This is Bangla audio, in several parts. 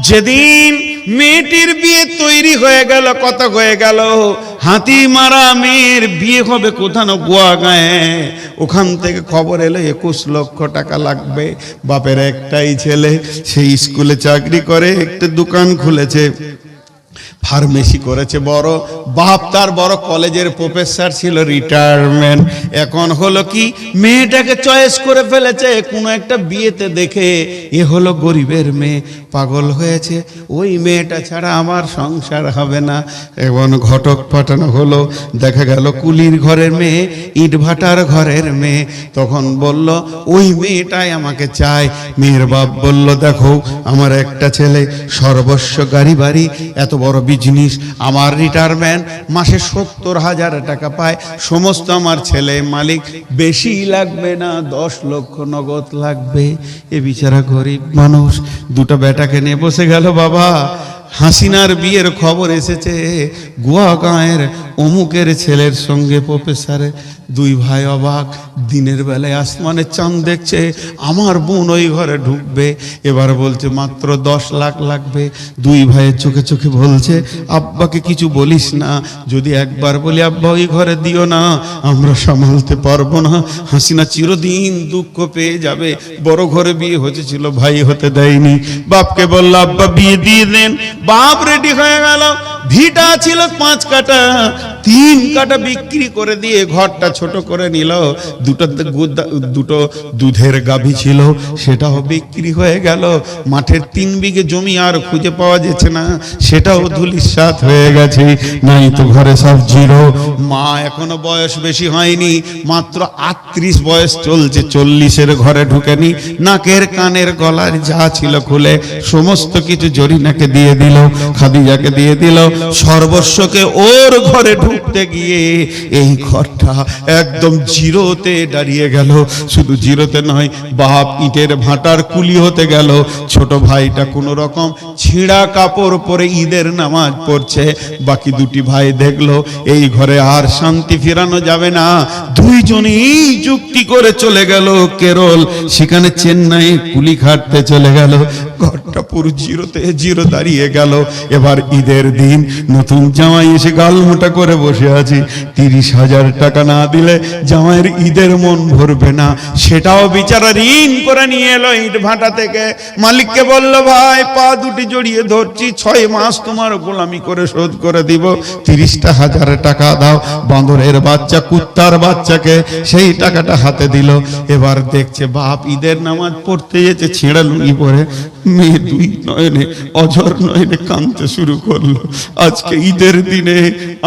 যেদিন মেয়েটির বিয়ে তৈরি হয়ে গেল, কত হয়ে গেল, হাতি মারা মেয়ের বিয়ে হবে কোথাও গোয়া গায়ে। ওখান থেকে খবর এলো 21 লক্ষ টাকা লাগবে। বাপের একটাই ছেলে, সেই স্কুলে চাকরি করে, একটা দোকান খুলেছে, ফার্মেসি করেছে বড়। বাপ তার বড় কলেজের প্রফেসর ছিল, রিটায়ারমেন্ট। এখন হলো কি, মেয়েটাকে চয়েস করে ফেলেছে কোনো একটা বিয়েতে দেখে। এ হলো গরিবের মেয়ে, পাগল হয়েছে, ওই মেয়েটা ছাড়া আমার সংসার হবে না। এবং ঘটক পাঠানো হলো, দেখা গেল কুলির ঘরের মেয়ে, ইট ভাটার ঘরের মেয়ে। তখন বলল ওই মেয়েটাই আমাকে চায়। মেয়ের বাপ বলল দেখো, আমার একটা ছেলে, সর্বস্ব গাড়ি বাড়ি, এত বড় বিজনেস, আমার রিটায়ারমেন্ট, মাসে 70,000 টাকা পায়, সমস্ত আমার ছেলে মালিক, বেশি লাগবে না, 10 লক্ষ নগদ লাগবে। এ বিচারা গরিব মানুষ দুটো বেটাকে নিয়ে বসে গেল। বাবা, হাসিনার বিয়ের খবর এসেছে, গোয়া গাঁয়ের অমুকের ছেলের সঙ্গে প্রফেসরে। দুই ভাই অবাক, দিনের বেলায় আসমানে চাঁদ দেখছে, আমার বোন ওই ঘরে ঢুকবে। এবার বলছে মাত্র 10 লাখ লাগবে। দুই ভাইয়ের চোখে চোখে বলছে আব্বাকে কিছু বলিস না, যদি একবার বলি আব্বা ওই ঘরে দিও না, আমরা সামালতে পারবো না, হাসিনা চিরদিন দুঃখ পেয়ে যাবে। বড় ঘরে বিয়ে হয়েছিল, ভাই হতে দেয়নি। বাপকে বলল আব্বা বিয়ে দিয়ে দেন। বাপ রেডি হয়ে গেল। ভিটা ছিল 5 কাঠা, 3 কাঠা বিক্রি করে দিয়ে ঘরটা ছোট করে নিল। দুটো দুধের গাভী ছিল, সেটাও বিক্রি হয়ে গেল। মাঠের 3 বিঘে জমি আর খুঁজে পাওয়া যাচ্ছে না, সেটাও ধুলিস্যাৎ হয়ে গেছে। নাই তো ঘরে সব জিরো। মা এখনো বয়স বেশি হয়নি, মাত্র 38 বয়স চলছে, 40-এর ঘরে ঢুকেনি। নাকের কানের গলার যা ছিল খুলে সমস্ত কিছু জরিনাকে দিয়ে দিল, খাদিজাকে দিয়ে দিল। সর্বস্বকে ওর ঘরে ঢুকতে গিয়ে এই ঘরটা একদম জিরোতে দাঁড়িয়ে গেল। শুধু জিরোতে নয়, বাপ ইটের ভাটার কুলি হতে গেল। ছোট ভাইটা কোন রকম ছিঁড়া কাপড় পরে ঈদের নামাজ পড়ছে। বাকি দুটি ভাই দেখলো এই ঘরে আর শান্তি ফেরানো যাবে না, দুইজনেই যুক্তি করে চলে গেল কেরল, সেখানে চেন্নাই কুলি খাটতে চলে গেল। ঘরটা পুরো জিরোতে জিরো দাঁড়িয়ে গেল। এবার ঈদের দিন নতুন জামাই এসে গাল মোটা করে বসে আছে। 30,000 টাকা না দিলে জামাইয়ের ঈদের মন ভরবে না। সেটাও বিচারা ঋণ করে নিয়ে এলো ইট ভাটা থেকে। মালিককে বলল ভাই পা দুটি জড়িয়ে ধরছি, 6 মাস তোমার গোলামি করে শোধ করে দিব, 30,000 টাকা দাও। বাঁদরের বাচ্চা, কুত্তার বাচ্চাকে সেই টাকাটা হাতে দিল। এবার দেখছে বাপ ঈদের নামাজ পড়তে যেতে ছেঁড়া লুঙ্গি পরে, মেয়ে দুই নয়নে অঝর নয়নে কাঁদতে শুরু করলো। আজকে ঈদের দিনে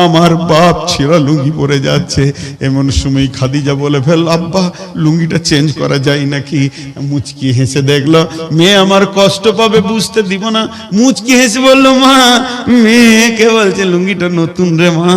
আমার বাপ ছেঁড়া লুঙ্গি পরে যাচ্ছে। এমন সময় খাদিজা বলে ফেল আব্বা লুঙ্গিটা চেঞ্জ করা যায় নাকি? মুচকি হেসে দেখলো মেয়ে আমার কষ্ট পাবে, বুঝতে দিব না। মুচকি হেসে বললো মা, মেয়েকে বলছে লুঙ্গিটা নতুন রে মা,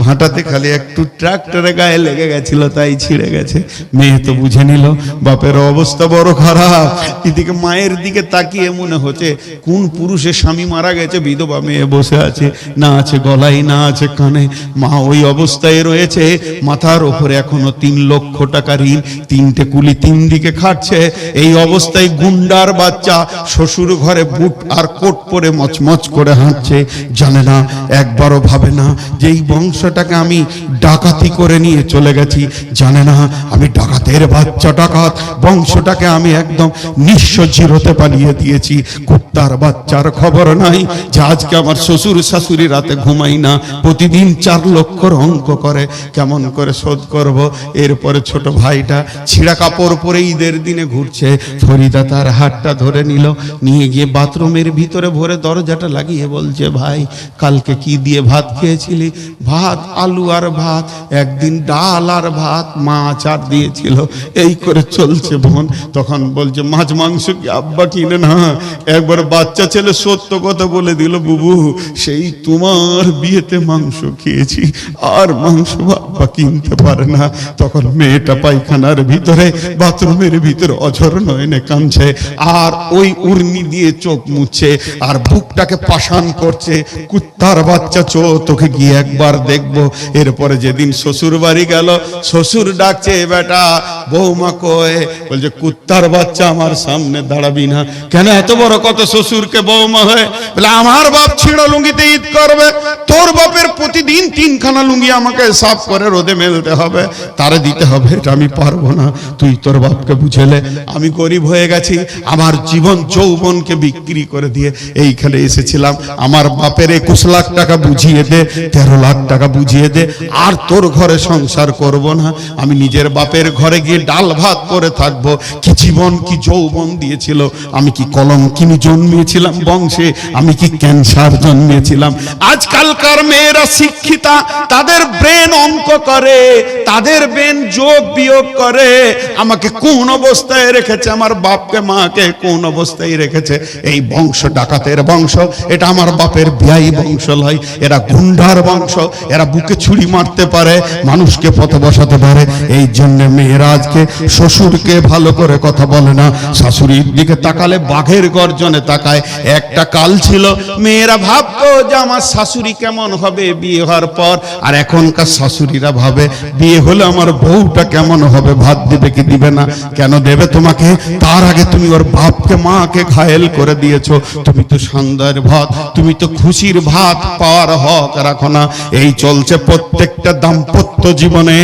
ভাটাতে খালি একটু ট্রাক্টরে গায়ে লেগে গেছিল তাই ছিঁড়ে গেছে। মেয়ে তো বুঝে নিল বাপের অবস্থা বড় খারাপ। এদিকে মায়ের দিকে তাকিয়ে মনে হচ্ছে কোন পুরুষের স্বামী মারা গেছে, বিধবা মেয়ে বসে আছে, না আছে গলায় না আছে কানে। মা ওই অবস্থায় রয়েছে, মাথার ওপরে এখনো 3 লক্ষ টাকা ঋণ, 3টে কুলি 3 দিকে খাটছে। এই অবস্থায় গুন্ডার বাচ্চা শ্বশুর ঘরে বুট আর কোট পরে মচমচ করে হাঁটছে। জানে না, একবারও ভাবে না যে এই বংশটাকে আমি ডাকাতি করে নিয়ে চলে গেছি। জানে না আমি ডাকাতের বাচ্চা, ডাকাত বংশটাকে আমি একদম নিঃস্ব জিরোতে পালিয়ে দিয়েছি। কুত্তার বাচ্চার খবর নাই যে আজকে আমার শ্বশুর শাশুড়ি রাতে ঘুমাই না, প্রতিদিন 4 লক্ষর অঙ্ক করে, কেমন করে শোধ করব। এরপরে ছোট ভাইটা ছিঁড়া কাপড় পরে ঈদের দিনে ঘুরছে। ফরিদা তার হাতটা ধরে নিল, নিয়ে গিয়ে বাথরুমের ভিতরে ভরে দরজাটা লাগিয়ে বলছে ভাই কালকে কি দিয়ে ভাত খেয়েছিলি? ভাত, আলু আর ভাত, একদিন ডাল আর ভাত, মাছ আর দিয়েছিল। এই করে চলছে বোন। তখন বলছে মাছ মাংস কি আব্বা কিনে না? একবার বাচ্চা ছেলে সত্য কথা বলে দিল, বুবু সেই তোমার বিয়েতে মাংস খেয়েছি, আর মাংস আব্বা কিনতে পারে না। তখন মেয়েটা পায়খানার ভিতরে, বাথরুমের ভিতরে অঝর নয়নে কাঁদছে, আর ওই উর্নি দিয়ে চোখ মুছছে, আর বুকটাকে পাষাণ করছে। কুত্তার বাচ্চা, চো তোকে গিয়ে একবার দেখবো। এরপরে যেদিন শ্বশুর বাড়ি গেল, শ্বশুর ডাকছে, বেটা বৌমা কয়? বলছে কুত্তার বাচ্চা আমার সামনে দাঁড়াবি না। কেন? এত বড় কত শ্বশুরকে বৌমা হয়ে? বলে আমার বাপ ছিঁড়া লুঙ্গিতে ঈদ করবে, তোর বাপের প্রতিদিন 3খানা লুঙ্গি আমাকে সাফ করে রোদে মেলতে হবে, তারে দিতে হবে, এটা আমি পারবো না। তুই তোর বাপকে বুঝেলে। আমি গরিব হয়ে গেছি, আমার জীবন যৌবনকে বিক্রি করে দিয়ে এইখানে এসেছিলাম। আমার বাপের 21 লাখ টাকা বুঝিয়ে দে, 13 লাখ টাকা বুঝিয়ে দে, আর তোর ঘরে সংসার করব না। আমি নিজের বাপের ঘরে গিয়ে ডাল ভাত করে থাকবো। কি জীবন, কি যৌবন দিয়েছিল। আমি কি কলঙ্কিনী জন্মিয়েছিলাম বংশে? আমি কি ক্যান্সার জন্মিয়েছিলাম? আজকালকার মেয়েরা শিক্ষিতা, তাদের ব্রেন অঙ্ক করে, তাদের ব্রেন যোগ বিয়োগ করে। আমাকে কোন অবস্থায় রেখেছে, আমার বাপকে মাকে কোন অবস্থায় রেখেছে। এই বংশ ডাকাতের বংশ, এটা আমার বাপের বিয়াই বংশ নয়। এরা গুন্ডার বংশ, এরা বুকে ছুরি মারতে পারে, মানুষকে পথে বসাতে পারে। এই জন্য মেয়েরা আজকে শ্বশুরকে ভালো করে কথা বলে না, শাশুড়ির দিকে তাকালে বাঘের গর্জনে তাকায়। একটা কাল ছিল মেয়েরা ভাবতো যে আমার শাশুড়ি কেমন হবে বিয়ে হওয়ার পর, আর এখনকার শাশুড়িরা ভাবে বিয়ে হলে আমার বউটা কেমন হবে, ভাত দিবে কি দিবে না। কেন দেবে তোমাকে? তার আগে তুমি ওর বাপকে মাকে ঘায়েল করে দিয়েছো। তুমি তো সন্ধ্যার ভাত, তুমি তো খুশির ভাত পাওয়ার হক রাখো না। এই চলছে প্রত্যেকটা দাম্পত্য জীবনে।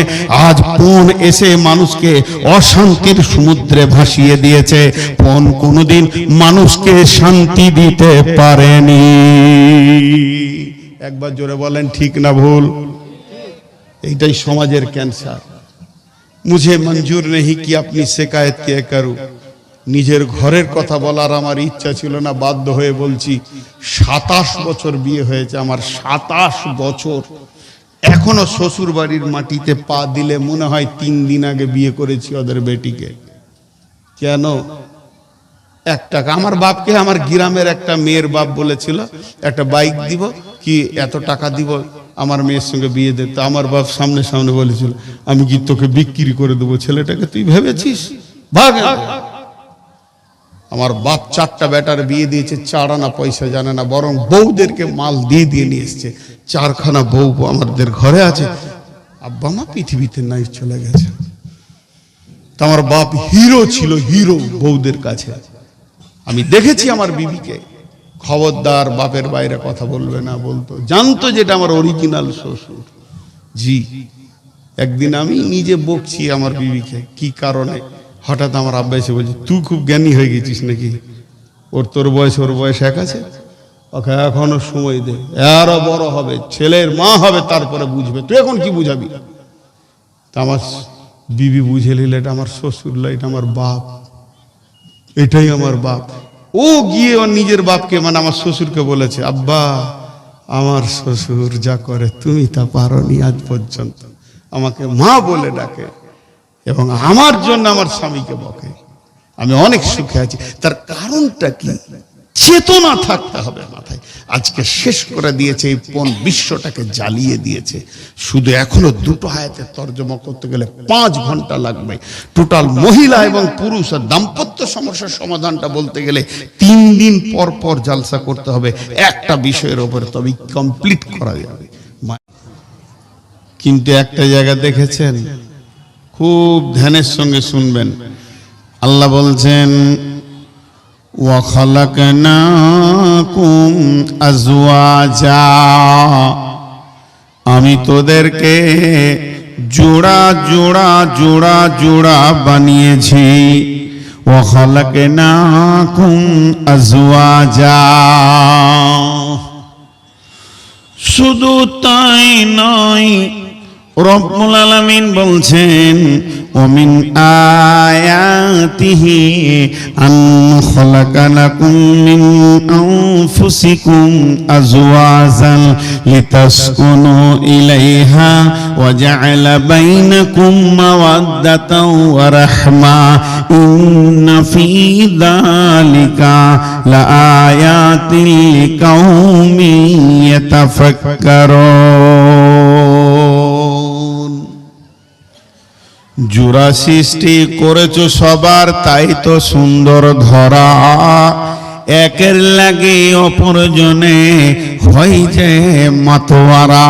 আজ পণ এসে মানুষকে অশান্তির সমুদ্রে ভাসিয়ে দিয়েছে। পণ কোনোদিন মানুষকে শান্তি দিতে পারেনি। একবার জোরে বলেন ঠিক না ভুল? এইটাই সমাজের ক্যান্সার। মুঝে মঞ্জুর নেই কি আপনি শিকায়ত কে করু। নিজের ঘরের কথা বলার আমার ইচ্ছা ছিল না, বাধ্য হয়ে বলছি। 27 বছর বিয়ে হয়েছে আমার, 27 বছর। এখনো শ্বশুর বাড়ির মাটিতে পা দিলে মনে হয় 3 দিন আগে বিয়ে করেছি ওদের বেটিকে। কেন? 1 টাকা। আমার বাপকে আমার গ্রামের একটা মেয়ের বাপ বলেছিল একটা বাইক দিব, কি এত টাকা দিব আমার মেয়ের সঙ্গে বিয়ে দিতে। আমার বাপ সামনে সামনে বলেছিল আমি কি তোকে বিক্রি করে দেবো ছেলেটাকে, তুই ভেবেছিস? ভাগ। আমার বাপ 4টা বেটার বিয়ে দিয়েছে, 4 আনা পয়সা জানে না, বরং বউদেরকে মাল দিয়ে দিয়ে নিয়ে এসছে। 4খানা বউ আমাদের ঘরে আছে। আব্বা মা পৃথিবীতে নাই, চলে গেছে। তা আমার বাপ হিরো ছিল, হিরো বউদের কাছে। আমি দেখেছি আমার বিবিকে, খবরদার বাপের বাইরে কথা বলবে না বলতো, জানতো যেটা আমার অরিজিনাল শ্বশুর। জি, একদিন আমি নিজে বকছি আমার বিবিকে, কি কারণে? হঠাৎ আমার আব্বা এসে বলছে তুই খুব জ্ঞানী হয়ে গেছিস নাকি? তোর বয়স ওর বয়স এক আছে, ওকে এখনো সময় দে, আরো বড় হবে, ছেলের মা হবে, তারপরে বুঝবে, তুই এখন কি বুঝাবি? তা আমার বিবি বুঝে নিলে এটা আমার শ্বশুর নয়, এটা আমার বাপ, এটাই আমার বাপ। ও গিয়ে ওর নিজের বাপকে মানে আমার শ্বশুরকে বলেছে আব্বা আমার শ্বশুর যা করে তুমি তা পারোনি আজ পর্যন্ত। আমাকে মা বলে ডাকে এবং আমার জন্য আমার স্বামীকে বকে। আমি অনেক সুখে আছি। তার কারণটা কি? চেতনা থাকতে হবে মাথায়। আজকে শেষ করে দিয়েছে এই পণ, বিশ্বটাকে জ্বালিয়ে দিয়েছে। শুধু এখনো 2টো আয়াতের তর্জমা করতে গেলে 5 ঘন্টা লাগবে। টোটাল মহিলা এবং পুরুষ আর দাম্পত্য সমস্যার সমাধানটা বলতে গেলে 3 দিন পর পর জালসা করতে হবে একটা বিষয়ের উপরে, তবে কমপ্লিট করা যাবে। কিন্তু একটা জায়গা দেখেছেন, খুব ধ্যানের সঙ্গে শুনবেন। আল্লাহ বলছেন ওয়াখালাকনাকুম আজওয়াজা, আমি তোদেরকে জোড়া জোড়া জোড়া জোড়া বানিয়েছি। ওয়াখালাকনাকুম আজওয়াজা, শুধু তাই নয়, রব্বুল আলামিন বলছেন ওমিন আয়াতিহি আন খালাকা লাকুম মিন আনফুসিকুম আজওয়াজান লিতাসকুনু ইলাইহা ওয়া জাআলা বাইনাকুম মাওয়াদ্দাতাও ওয়া রাহমা ইন্না ফী যালিকা লাআয়াতিন লিকাউমিন ইয়াতাফাক্কারুন। জোড়া সৃষ্টি করেছো সবার, তাই তো সুন্দর ধরা। একের লাগে অপরজনে হয় যে মাতোয়ারা।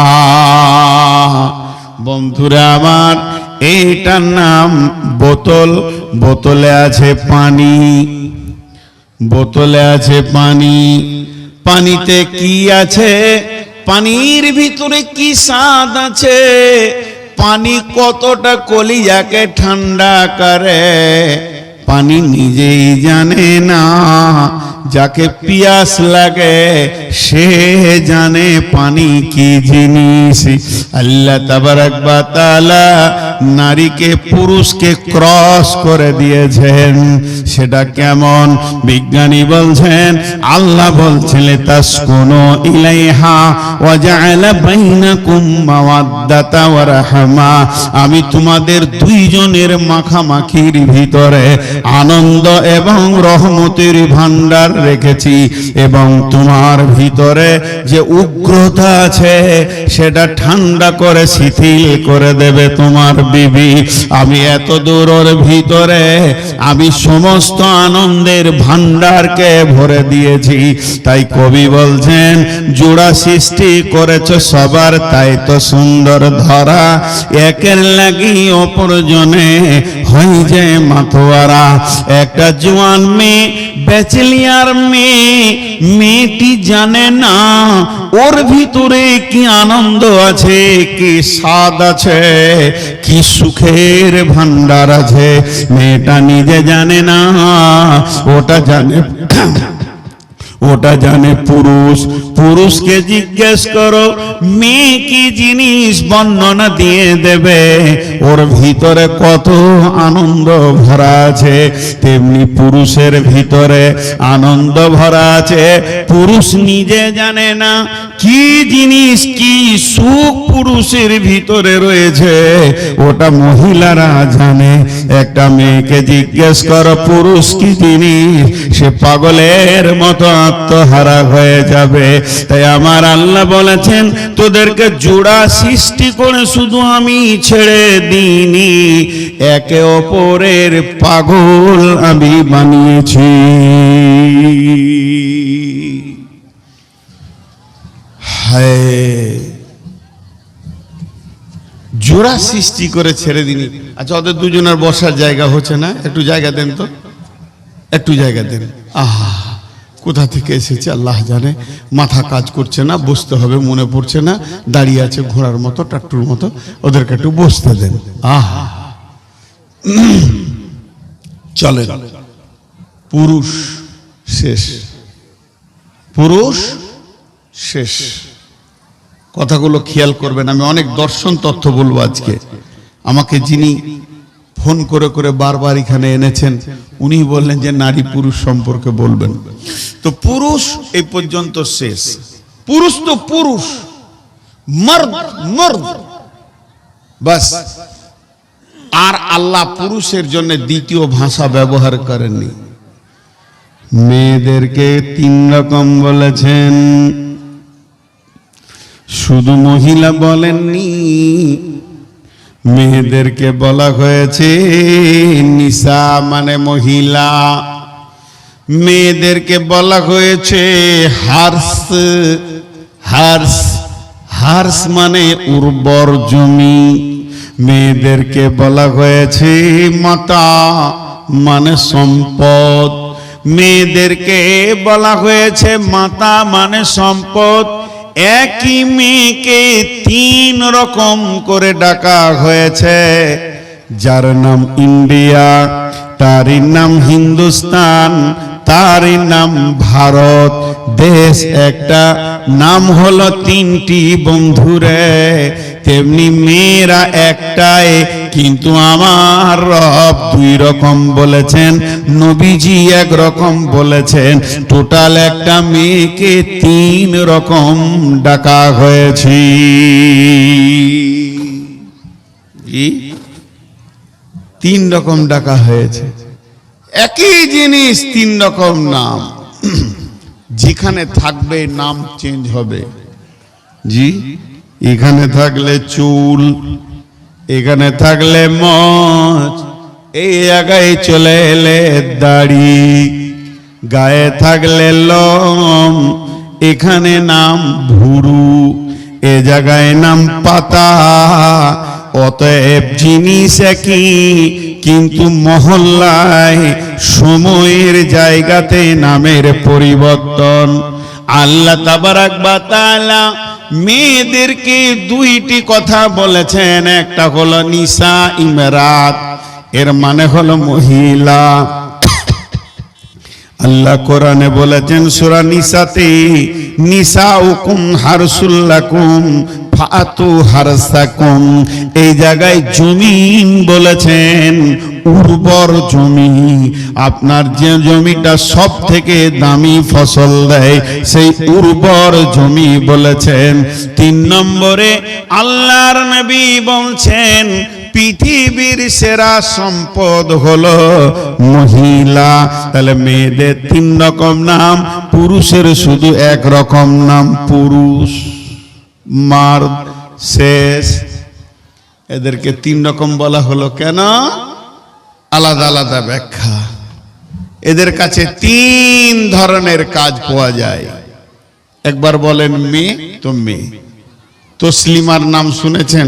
বন্ধুরা আমার, এইটার নাম বোতল। বোতলে আছে পানি, বোতলে আছে পানি। পানিতে কি আছে? পানির ভিতরে কি স্বাদ আছে? পানি কতটা কলিজাকে ঠান্ডা করে পানি নিজেই জানে না। যাকে পিয়াস লাগে সে জানে পানি কি জিনিস। আল্লাহ তাবারক ওয়া তাআলা নারীকে পুরুষকে ক্রস করে দিয়েছেন। সেটা কেমন? বিজ্ঞানী বলছেন, আল্লাহ বলছেন তাসকুনু ইলাইহা ওয়া জাআলা বাইনাকুম মাওয়াদ্দাতা ওয়া রাহমা। আমি তোমাদের দুইজনের মাখামাখির ভিতরে আনন্দ এবং রহমতের ভান্ডার রেখেছি, এবং তোমার ভিতরে যে উগ্রতা আছে সেটা ঠান্ডা করে শিথিল করে দেবে তোমার বিবি। আমি এত দূরের ভিতরে আমি সমস্ত আনন্দের ভান্ডারকে ভরে দিয়েছি। তাই কবি বলছেন, জোড়া সৃষ্টি করেছো সবার, তাই তো সুন্দর ধরা। একের লাগি অপরজনে হয় যে মাতোয়ারা। একটা জোয়ান মেয়ে, ব্যাচেলিয়ার মেয়ে, মেয়েটি জানে না ওর ভিতরে কি আনন্দ আছে, কি স্বাদ আছে, কি সুখের ভান্ডার আছে। মেয়েটা নিজে জানে না, ওটা জানে ওটা জানে পুরুষ। পুরুষকে জিজ্ঞেস করো মেয়ে কি জিনিস, বর্ণনা দিয়ে দেবে ওর ভিতরে কত আনন্দ ভরা আছে। তেমনি পুরুষের ভিতরে আনন্দ ভরা আছে, পুরুষ নিজে জানে না কি জিনিস, কি সুখ পুরুষের ভিতরে রয়েছে, ওটা মহিলারা জানে। একটা মেয়েকে জিজ্ঞেস করো পুরুষ কি জিনিস, সে পাগলের মতো আত্মহারা হয়ে যাবে। তাই আমার আল্লাহ বলেছেন, তোদেরকে জোড়া সৃষ্টি করে শুধু আমি ছেড়ে দিইনি, একে অপরের পাগল আমি বানিয়েছি। হায়, জোড়া সৃষ্টি করে ছেড়ে দিনি। আচ্ছা, ওদের দুজনের বসার জায়গা হচ্ছে না? একটু জায়গা দেন তো, একটু জায়গা দেন। আহা, কোথা থেকে এসেছে আল্লাহ জানে, মাথা কাজ করছে না, বসতে হবে মনে পড়ছে না, দাঁড়িয়ে আছে ঘোড়ার মতো, টাট্টুর মতো, ওদেরকে একটু বসতে দেন। আহা, চলে। পুরুষ শেষ, পুরুষ শেষ। কথাগুলো খেয়াল করবেন। আমি অনেক দর্শন তথ্য বলবো আজকে। আমাকে যিনি ফোন করে করে বারবার এখানে এনেছেন, উনি বললেন যে নারী পুরুষ সম্পর্কে বলবেন। তো পুরুষ এই পর্যন্ত শেষ। পুরুষ তো পুরুষ, মর্দ মর্দ, বাস। আর আল্লাহ পুরুষের জন্য দ্বিতীয় ভাষা ব্যবহার করেননি। মেয়েদেরকে 3 রকম বলেছেন, শুধু মহিলা বলেননি। মেয়েদেরকে বলা হয়েছে নিসা মানে মহিলা, মেয়েদেরকে বলা হয়েছে হার্স। হার্স, হার্স মানে উর্বর জমি। মেয়েদেরকে বলা হয়েছে মাতা মানে সম্পদ। মেয়েদেরকে বলা হয়েছে মাতা মানে সম্পদ। একই মেয়েকে 3 রকম করে ডাকা হয়েছে। যার নাম ইন্ডিয়া, তারই নাম হিন্দুস্তান, তারই নাম ভারত। দেশ একটা, নাম হলো 3টি বন্ধুরে। তেমনি মেয়েরা একটাই, কিন্তু আমার রব 2 রকম বলেছেন, নবীজি 1 রকম বলেছেন। টোটাল একটা মেয়েকে 3 রকম ডাকা হয়েছে। 3 রকম ডাকা হয়েছে। একই জিনিস 3 রকম নাম। যেখানে থাকবে নাম চেঞ্জ হবে। জি, এখানে থাকলে চুল, এখানে থাকলে মজ, এই জায়গায় চলে এলে দাড়ি, গায়ে থাকলে লোম, এখানে নাম ভুরু, এ জায়গায় নাম পাতা। অতএব জিনিস একই, কিন্তু মহল্লায় সময়ের জায়গাতে নামের পরিবর্তন। আল্লাহ তাবারাক ওয়া তাআলা মেয়েদেরকে দুইটি কথা বলেছেন, একটা হলো নিসা ইমরাত, এর মানে হলো মহিলা। আল্লাহ কোরআনে বলেছেন সূরা নিসাতে, নিসাউকুম হারসুল লাকুম ফাতু হারসাকুম। এই জায়গায় জমিন বলেছেন উর্বর জমি, আপনার যে জমিটা সব থেকে দামি ফসল দেয় সেই উর্বর জমি বলেছেন। 3 নম্বরে আল্লাহর নবী বলছেন পৃথিবীর সেরা সম্পদ হলো মহিলা। তাহলে মেয়েদের 3 রকম নাম, পুরুষের শুধু এক রকম নাম, পুরুষ মার্দ শেষ। এদেরকে 3 রকম বলা হলো কেন? আলাদা আলাদা ব্যাখ্যা। এদের কাছে 3 ধরনের কাজ পাওয়া যায়। একবার বলেন মেয়ে তো মেয়ে। তসলিমার নাম শুনেছেন?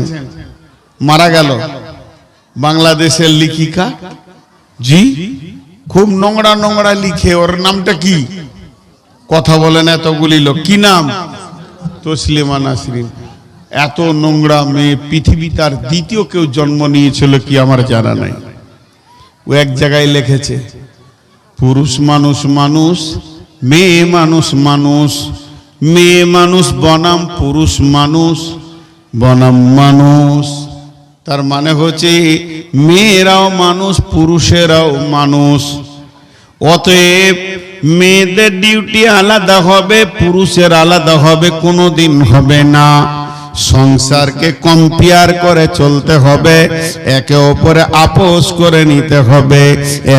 মারা গেল বাংলাদেশের লেখিকা, জি খুব নোংরা নোংরা লিখে। ওর নামটা কি? কথা বলেন এতগুলি লোক, কি নাম? তসলিমা নাসরিন। এত নোংরা মেয়ে পৃথিবী তার দ্বিতীয় কেউ জন্ম নিয়েছিল কি আমার জানা নাই। ও এক জায়গায় লিখেছে পুরুষ মানুষ মানুষ, মেয়ে মানুষ মানুষ, মেয়ে মানুষ বনাম পুরুষ মানুষ বনাম মানুষ। তার মানে হচ্ছে মেয়েরাও মানুষ, পুরুষেরাও মানুষ। অতএব মেয়েদের ডিউটি আলাদা হবে, পুরুষের আলাদা হবে, কোনোদিন হবে না। সংসারকে কম্পেয়ার করে চলতে হবে, একে অপরে আপোষ করে নিতে হবে।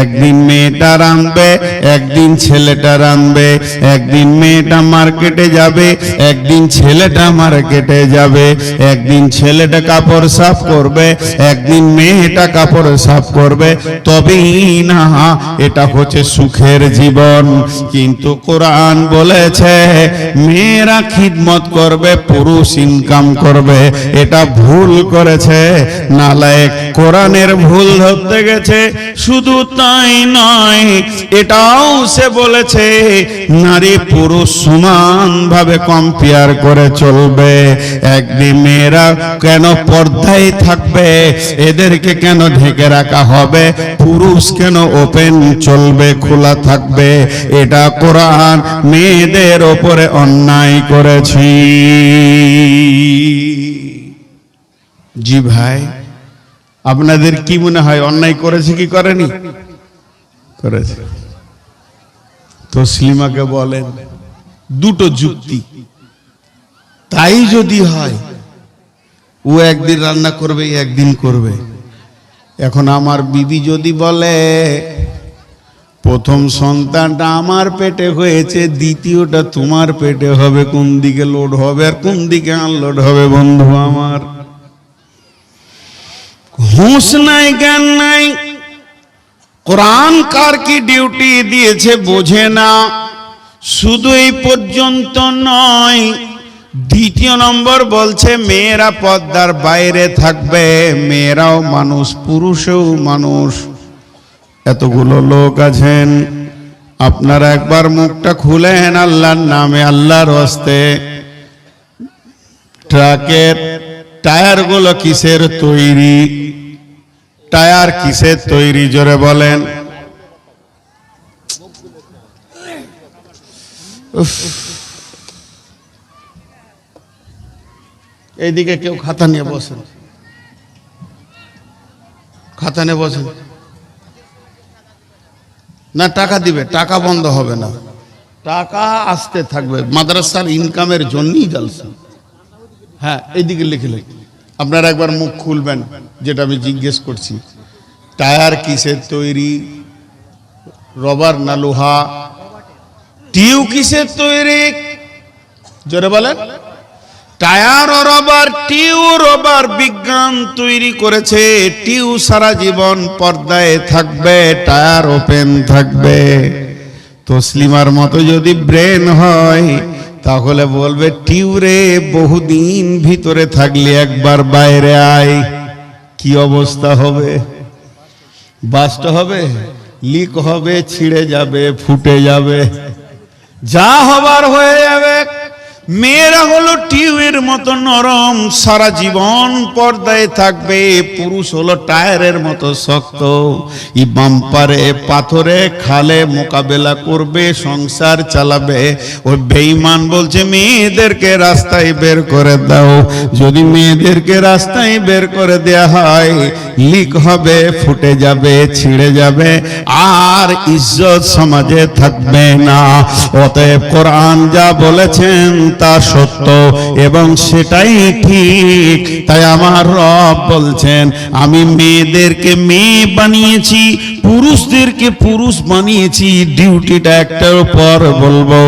একদিন মেয়েটা রাঁধবে, একদিন ছেলেটা রাঁধবে, একদিন মেয়েটা মার্কেটে যাবে, একদিন ছেলেটা মার্কেটে যাবে, একদিন ছেলেটা কাপড় সাফ করবে, একদিন মেয়েটা কাপড় সাফ করবে। তবেই না এটা হচ্ছে সুখের জীবন। কিন্তু কোরআন বলেছে মেয়েরা খিদমত করবে, পুরুষ ইনকাম করবে। এটা ভুল করেছে নালায়েক, কোরআনের ভুল ধরতে গেছে। শুধু তাই নয়, এটাও সে বলেছে নারী পুরুষ সমান ভাবে কম্পেয়ার করে চলবে। একদিন মেয়েরা কেন পর্দায় থাকবে, এদেরকে কেন ঢেকে রাখা হবে? পুরুষ কেন ওপেন চলবে, খোলা থাকবে? এটা কোরআন মেয়েদের ওপরে অন্যায় করেছি। জি ভাই, আপনাদের কি মনে হয় অন্যায় করেছে কি করেনি? করেছে। তসলিমাকে বলেন দুটো যুক্তি। তাই যদি হয় ও একদিন রান্না করবে, একদিন করবে। এখন আমার বিবি যদি বলে প্রথম সন্তানটা আমার পেটে হয়েছে, দ্বিতীয়টা তোমার পেটে হবে, কোন দিকে লোড হবে আর কোন দিকে আনলোড হবে? বন্ধু আমার, হুঁশ নাই, জ্ঞান নাই। কোরআন কার কি ডিউটি দিয়েছে বোঝে না। শুধু এই পর্যন্ত নয়, 2 নম্বর বলছে মেয়েরা পর্দার বাইরে থাকবে। মেয়েরাও মানুষ, পুরুষও মানুষ। এতগুলো লোক আছেন, আপনারা একবার মুখটা খুলেন আল্লাহর নামে, আল্লাহর হস্তে। ট্রাকের টায়ার গুলো কিসের তৈরি? টায়ার কিসের তৈরি জোরে বলেন? এইদিকে কেউ খাতা নিয়ে বসেন, খাতা নিয়ে বসেন। না, টাকা দিবে, টাকা বন্ধ হবে না, টাকা আসতে থাকবে। মাদ্রাসার ইনকামের জন্যই জালসা। হ্যাঁ, এইদিকে লিখে লিখে আপনারা একবার মুখ খুলবেন, যেটা আমি জিজ্ঞেস করছি। টায়ার কিসের তৈরি? রবার না লোহা? টিউ কিসের তৈরি? জোরে বলেন। টায়ার ও রবার, টিউ রবার বিজ্ঞান তৈরি করেছে। টিউ সারা জীবন পর্দায় থাকবে, টায়ার ওপেন থাকবে। তসলিমার মতো যদি ব্রেন হয় তাহলে বলবে টিউ রে বহুদিন ভিতরে থাকলে একবার বাইরে আয়। কি অবস্থা হবে? বাস্ট হবে, লিক হবে, ছিঁড়ে যাবে, ফুটে যাবে, যা হবার হয়ে যাবে। মেয়েরা হলো টিউবের মতো নরম, সারা জীবন পর্দায় থাকবে। পুরুষ হলো টায়ারের মতো শক্ত, ই বাম্পারে পাথরে খালে মোকাবেলা করবে, সংসার চালাবে। ওই বেঈমান বলছে মেয়েদেরকে রাস্তায় বের করে দাও। যদি মেয়েদেরকে রাস্তায় বের করে দেয়া হয়, লিক হবে, ফুটে যাবে, ছিঁড়ে যাবে, আর ইজ্জত সমাজে থাকবে না। অতএব কোরআন যা বলেছেন তা সত্য এবং সেটাই ঠিক। তাই আমার রব বলছেন আমি মেয়েদেরকে মেয়ে বানিয়েছি, পুরুষদেরকে পুরুষ বানিয়েছি। ডিউটিটা একটার পর বলবো।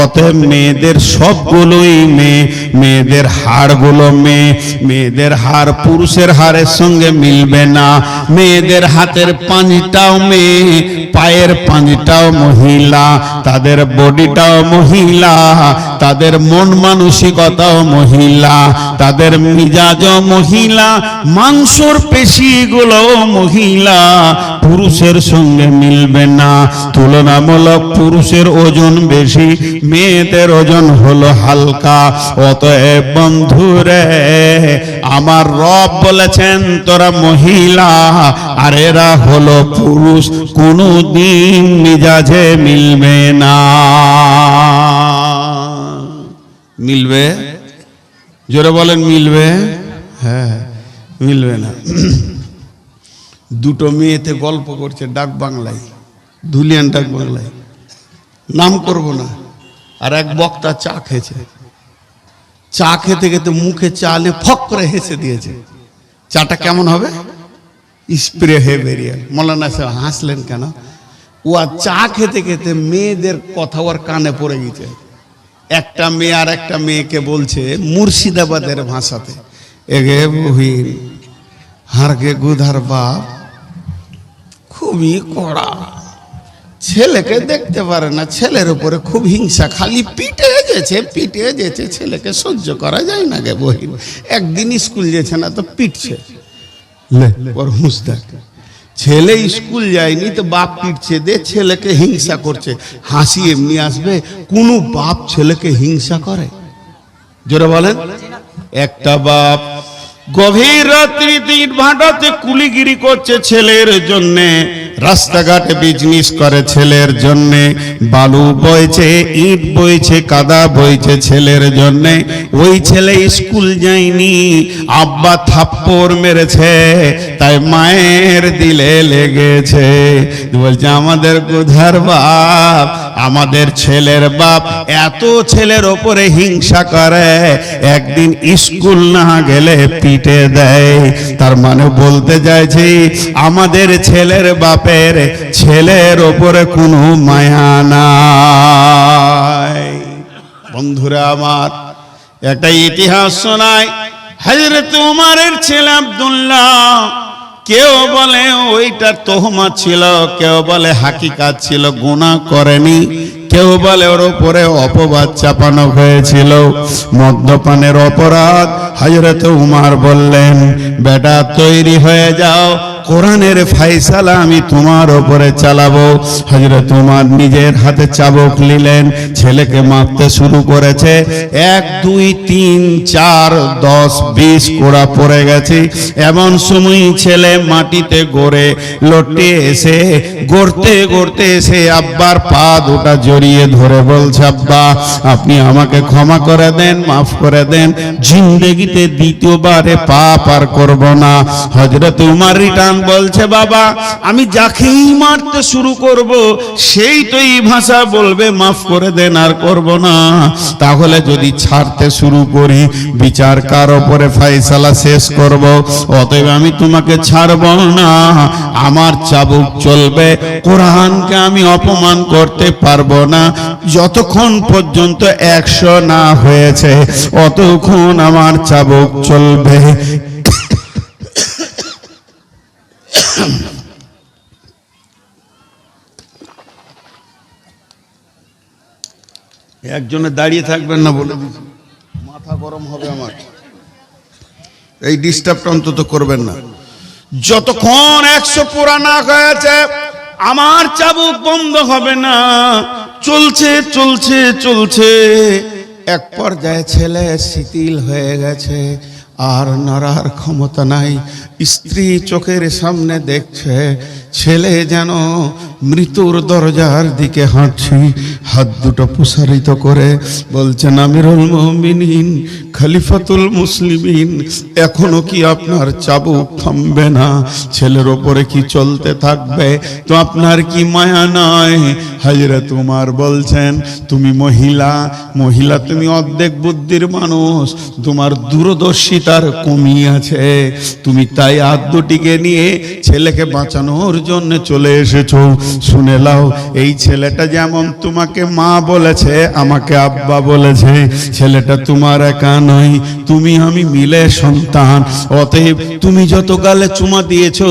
অতএব মেয়েদের সবগুলোই মেয়ে, মেয়েদের হাড়গুলো মেয়ে। মেয়েদের হাড় পুরুষের হাড়ের সঙ্গে মিলবে না। মেয়েদের হাতের পাঁজটাও মেয়ে, পায়ের পাঁজটাও মহিলা, তাদের বডিটাও মহিলা, তাদের মন মানসিকতাও মহিলা, তাদের মিজাজও মহিলা, মাংসর পেশিগুলো মহিলা। পুরুষের সঙ্গে মিলবে না। তুলনামূলক পুরুষের ওজন বেশি, মেয়েদের ওজন হলো হালকা। অতএব বন্ধুরে আমার রব বলেছেন তোরা মহিলা আর এরা হলো পুরুষ, কোনদিন মিজাজে মিলবে না। মিলবে? জোরে বলেন মিলবে? হ্যাঁ, মিলবে না। দুটো মেয়েতে গল্প করছে ডাক বাংলায়, ধুলিয়ান ডাক বাংলায়, নাম করব না। আর এক বক্তা চা খেয়েছে, চা খেতে খেতে মুখে চালে ফক করে হেসে দিয়েছে। চাটা কেমন হবে? স্প্রে হয়ে বেরিয়ে। মৌলানা সাহেব হাসলেন কেন? ও আর চা খেতে খেতে মেয়েদের কথা ওর কানে পড়ে গেছে। একটা মেয়ে আর একটা মেয়েকে বলছে মুর্শিদাবাদের ভাষাতে, এগে বহিন হারকে গুধার বাপ খুবই কড়া, ছেলেকে দেখতে পারে না, ছেলের উপরে খুব হিংসা, খালি পিটে যেছে, ছেলেকে সহ্য করা যায় না গে বহিন। একদিন স্কুল যেছে না তো পিটছে। ওর হুঁসদার ছেলে স্কুল যায়নি তো বাপ পিটছে, দে ছেলেকে হিংসা করছে। হাসি এমনি আসবে, কোন বাপ ছেলেকে হিংসা করে? জোরে বলেন। একটা বাপ গভীর রাত্রি দিন ভাটাতে কুলিগিরি করছে ছেলের জন্যে, রাস্তাঘাটে বিজনেস করে ছেলের জন্যে, বালু বইছে, ইট বইছে, কাদা বইছে ছেলের জন্যে। ওই ছেলে স্কুল যায়নি, আব্বা থাপ্পড় মেরেছে, তাই মায়ের দিলে লেগেছে। বলছে আমাদের কোধার বাপ, আমাদের ছেলের বাপ এত ছেলের ওপরে হিংসা করে, একদিন স্কুল না গেলে পিটে দেয়। তার মানে বলতে চাইছি আমাদের ছেলের বাপের ছেলের ওপরে কোনো মায়া নাই। বন্ধুরা আমার, একটা ইতিহাস শোনায়। হযরত উমরের ছেলে আব্দুল্লাহ, কেউ বলে ওইটা তোহমত ছিল, কেউ বলে হাকিকাত ছিল, গুনাহ করেনি, কেউ বলে ওর উপরে অপবাদ চাপানো হয়েছিল, মদ্যপানের অপরাধ। হযরত উমর বললেন বেটা তৈরি হয়ে যাও, কোরআনের ফয়সালা আমি তোমার উপরে চালাবো। হযরত উমর নিজের হাতে চাবুক নিলেন, ছেলেকে মারতে শুরু করেছে। 1 2 3 4 10 20 কোড়া পড়ে গেছে। এমন সময় ছেলে মাটিতে গড়ে লটে এসে গড়তে গড়তে এসে আব্বার পা দুটা জড়িয়ে ধরে বলছে আব্বা আপনি আমাকে ক্ষমা করে দেন, মাফ করে দেন, জিন্দেগিতে দ্বিতীয়বারে পাপ আর করব না। হযরত উমর রিটার্ন শয়তান বলছে বাবা আমি যাকেই মারতে শুরু করব সেই তো এই ভাষা বলবে মাফ করে দেন আর করব না। তাহলে যদি ছাড়তে শুরু করি বিচার কার উপরে ফয়সালা শেষ করব, অতএব আমি তোমাকে ছাড়ব না, আমার চাবুক চলবে। কোরআনকে আমি অপমান করতে পারবো না, যতক্ষণ পর্যন্ত 100 না হয়েছে অতক্ষণ আমার চাবুক চলবে। একজনে দাঁড়িয়ে থাকবেন না বলে দিচ্ছি, মাথা গরম হবে আমার। এই ডিস্টার্বটা অন্তত করবেন না। যতক্ষণ 100 পুরা না হয়েছে আমার চাবুক বন্ধ হবে না। চলছে চলছে চলছে, এক পর্যায়ে ছেলে শিথিল হয়ে গেছে, আর নড়ার ক্ষমতা নাই। স্ত্রী চোখের সামনে দেখছে ছেলে যেন মৃত্যুর দরজার দিকে হাঁটছে। হাত দুটো প্রসারিত করে বলছেন আমিরুল মুমিনিন, খলিফাতুল মুসলিমিন, এখনো কি আপনার চাবুক থামবে না? ছেলের ওপরে কি চলতে থাকবে? তো আপনার কি মায়া নয়? হযরত উমর বলছেন তুমি মহিলা, মহিলা তুমি অর্ধেক বুদ্ধির মানুষ, তোমার দূরদর্শিতার কমি আছে, তুমি তাই হাত দুটিকে নিয়ে ছেলেকে বাঁচানোর জন্য চলে এসেছো। শুনে নাও, এই ছেলেটা যেমন তোমাকে মা বলেছে, আমাকে আব্বা বলেছে, ছেলেটা তোমার একা নয়, তুমি আমি মিলে সন্তান। অতএব তুমি যত গালে চুমা দিয়েছো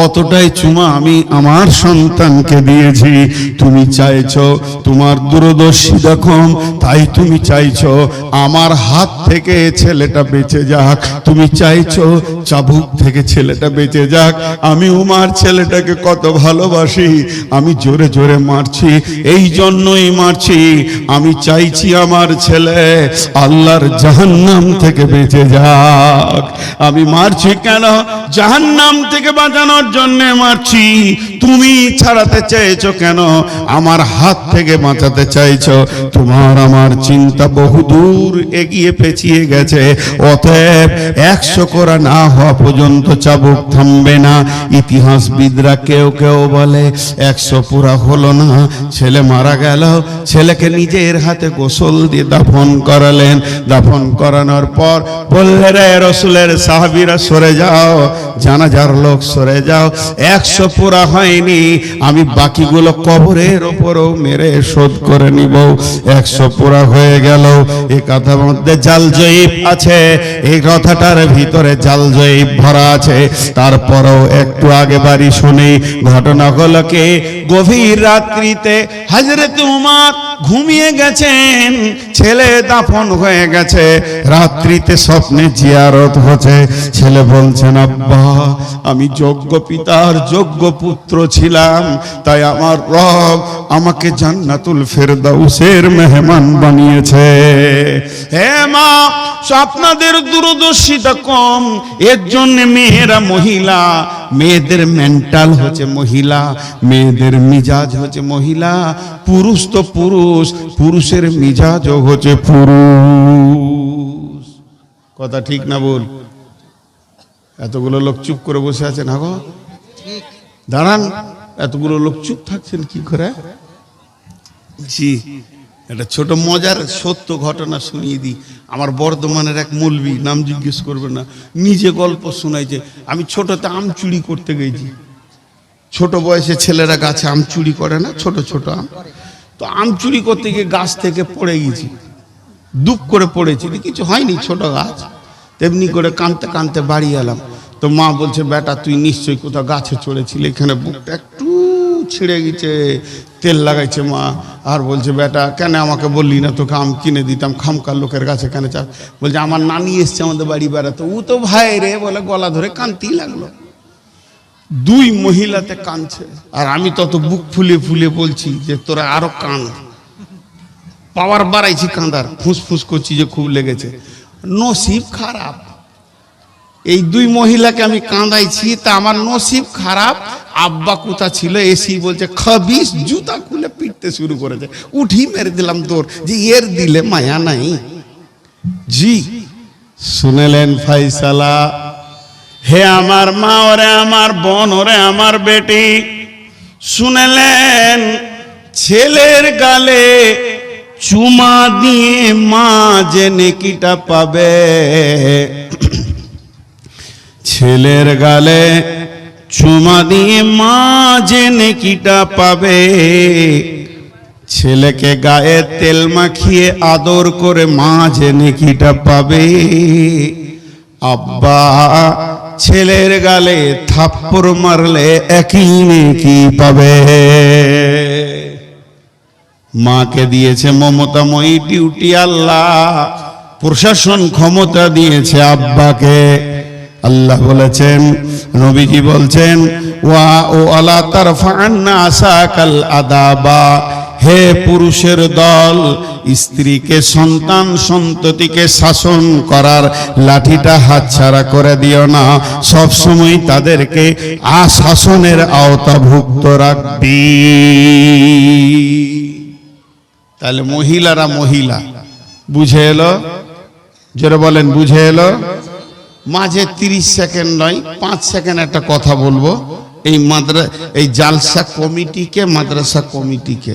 অতটাই চুমা আমি আমার সন্তানকে দিয়েছি। তুমি চাইছো তোমার দূরদর্শিতা কম, তাই তুমি চাইছো আমার হাত থেকে ছেলেটা বেঁচে যাক, তুমি চাইছো চাবুক থেকে ছেলেটা বেঁচে যাক। আমি উমার ছেলেটাকে কত ভালোবাসি, আমি জোরে জোরে মারছি, এই জন্যই মারছি, আমি চাইছি আমার ছেলে আল্লাহর জাহান্নাম থেকে বেঁচে যাক। আমি মারছি কেন? জাহান্নাম থেকে বাঁচানোর জন্য মারছি। তুমি ছাড়াতে চাইছো কেন? আমার হাত থেকে বাঁচাতে চাইছো। তোমার আমার চিন্তা বহুদূর এগিয়ে পেছিয়ে গেছে, অতএব 100 করা না হওয়া পর্যন্ত চাবুক থামবে না। ইতিহাসবিদরা কেউ কেউ বলে 100 পুরা হলো না, ছেলে মারা গেল, ছেলেকে নিজের হাতে গোসল দিয়ে দাফন করালেন। দাফন করানোর পর বললেন রে রাসূলের সাহাবীরা সরে যাও, জানাজার লোক সরে যাও, 100 পুরা হয়নি, আমি বাকিগুলো কবরের ওপরও মেরে শোধ করে নিব। 100 পুরা হয়ে গেল। এই কথার মধ্যে জাল জয়ীব আছে, এই কথাটার ভিতরে জাল জয়ীব ভরা আছে। তারপরও একটু আগে বাড়ি শুনি ঘটনা হলো কি, গভীর রাত্রিতে হযরত উমর ঘুমিয়ে গেছেন, ছেলে দাফন হয়ে গেছে, রাত্রিতে স্বপ্নে জিয়ারত হচ্ছে। ছেলে বলছেন আব্বা আমি যোগ্য পিতার যোগ্য পুত্র ছিলাম, তাই আমার রব আমাকে জান্নাতুল ফেরদাউসের মেহমান বানিয়েছে। হে মা, আপনাদের দূরদর্শিতা কম, এর জন্য মেয়েরা মহিলা, মেয়েদের মেন্টাল হচ্ছে মহিলা, মেয়েদের মিজাজ হচ্ছে মহিলা, পুরুষ তো পুরুষ, পুরুষের মিজাজও হচ্ছে পুরুষ। কথা ঠিক না বল? এতগুলো লোক চুপ করে বসে আছেন, আগো দাঁড়ান, এতগুলো লোক চুপ থাকছেন কি করে? জি, একটা ছোট মজার সত্য ঘটনা শুনিয়ে দিই। আমার বর্ধমানের এক মৌলবি, নাম জিজ্ঞেস করবে না, নিজে গল্প শোনাইছে। আমি ছোটতে আম চুরি করতে গেছি, ছোট বয়সে ছেলেরা গাছে আম চুরি করে না, ছোট ছোট আম, তো আম চুরি করতে গিয়ে গাছ থেকে পড়ে গেছি, দুপ করে পড়েছি, কিছু হয়নি, ছোট গাছ। তেমনি করে কাঁদতে কাঁদতে বাড়ি এলাম, তো মা বলছে বেটা তুই নিশ্চয়ই কোথাও গাছে চড়েছিলি, এখানে বুকটা একটু ছিঁড়ে গেছে, তেল লাগাইছে মা, আর বলছে বেটা কেন আমাকে বললি না, তোকে আম কিনে দিতাম, খামকার লোকের কাছে কেন চা? বলছে আমার নানি এসছে আমাদের বাড়ি বেড়াতে, ও তো ভাই রে বলে গলা ধরে কাঁদতেই লাগলো। 2 মহিলাতে কাঁদছে, আর আমি তত বুক ফুলে ফুলে বলছি যে তোরা আরো কান, পাওয়ার বাড়াইছি কাঁদার, ফুসফুস করছি যে খুব লেগেছে। নসিব খারাপ, এই 2 মহিলাকে আমি কাঁদাইছি, তা আমার নসিব খারাপ, আব্বা কোথা ছিল এসি বলছে খাবিস, জুতা খুলে পিটতে শুরু করেছে, উঠি মেরে দিলাম তোর, যে এর দিলে মায়া নাই। জি শুনেলেন ফয়সালা, হে আমার মা, ওরে আমার বোন, ওরে আমার বেটি, শুনেলেন ছেলের গালে চুমা দিয়ে মা যে নেকিটা পাবে, ছেলের গালে চুমা দিয়ে মা যে নেকিটা পাবে, ছেলেকে গায়ে তেল মাখিয়ে আদর করে মা যে নেকিটা পাবে, আব্বা ছেলের গালে থাপ্পড় মারলে একই নেকি পাবে। মাকে দিয়েছে মমতাময়ী ডিউটি আল্লাহ, প্রশাসন ক্ষমতা দিয়েছে আব্বাকে। আল্লাহ বলেছেন, নবীজি বলছেন, ওয়া ও আলা তারফা'আন্না আসাকাল আদাবা, হে পুরুষের দল, স্ত্রীকে, সন্তান সন্ততিকে শাসন করার লাঠিটা হাতছাড়া করে দিও না, সব সময় তাদেরকে আশাসনের আওতাভুক্ত রাখবি। তাহলে মহিলারা মহিলা বুঝে এলো? যারা বলেন বুঝে এলো? মাঝে 30 সেকেন্ড নয় 5 সেকেন্ড একটা কথা বলবো এই জালসা কমিটিকে, মাদ্রাসা কমিটিকে।